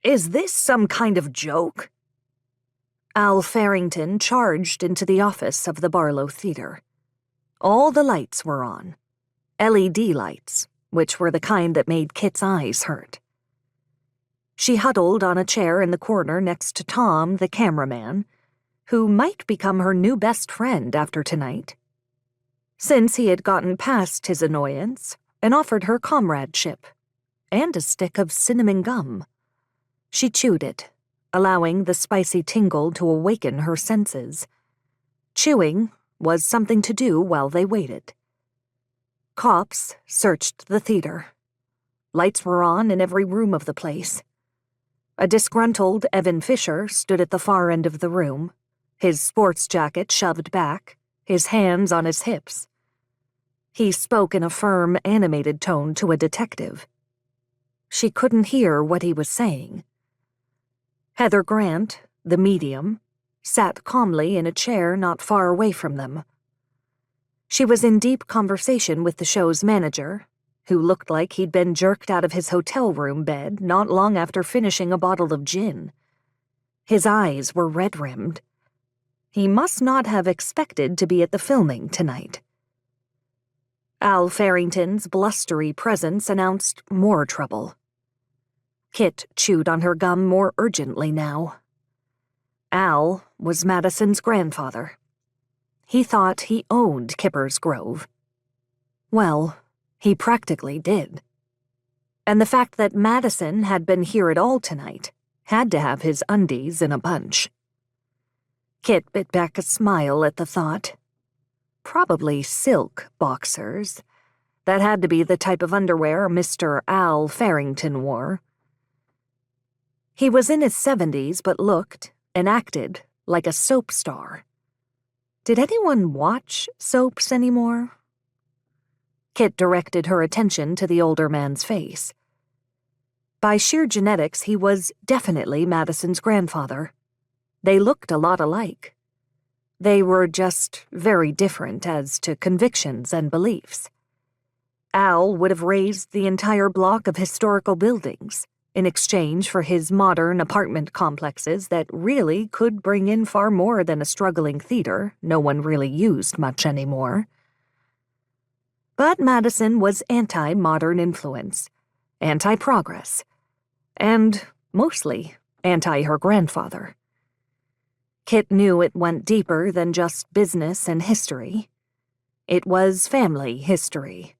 Is this some kind of joke? Al Farrington charged into the office of the Barlowe Theater. All the lights were on. LED lights, which were the kind that made Kit's eyes hurt. She huddled on a chair in the corner next to Tom, the cameraman, who might become her new best friend after tonight, since he had gotten past his annoyance and offered her comradeship and a stick of cinnamon gum. She chewed it, allowing the spicy tingle to awaken her senses. Chewing was something to do while they waited. Cops searched the theater. Lights were on in every room of the place. A disgruntled Evan Fisher stood at the far end of the room, his sports jacket shoved back, his hands on his hips. He spoke in a firm, animated tone to a detective. She couldn't hear what he was saying. Heather Grant, the medium, sat calmly in a chair not far away from them. She was in deep conversation with the show's manager, who looked like he'd been jerked out of his hotel room bed not long after finishing a bottle of gin. His eyes were red-rimmed. He must not have expected to be at the filming tonight. Al Farrington's blustery presence announced more trouble. Kit chewed on her gum more urgently now. Al was Madison's grandfather. He thought he owned Kipper's Grove. Well, he practically did. And the fact that Madison had been here at all tonight had to have his undies in a bunch. Kit bit back a smile at the thought. Probably silk boxers. That had to be the type of underwear Mr. Al Farrington wore. He was in his 70s but looked and acted like a soap star. Did anyone watch soaps anymore? Kit directed her attention to the older man's face. By sheer genetics, he was definitely Madison's grandfather. They looked a lot alike. They were just very different as to convictions and beliefs. Al would have razed the entire block of historical buildings in exchange for his modern apartment complexes that really could bring in far more than a struggling theater no one really used much anymore. But Madison was anti-modern influence, anti-progress, and mostly anti-her grandfather. Kit knew it went deeper than just business and history. It was family history.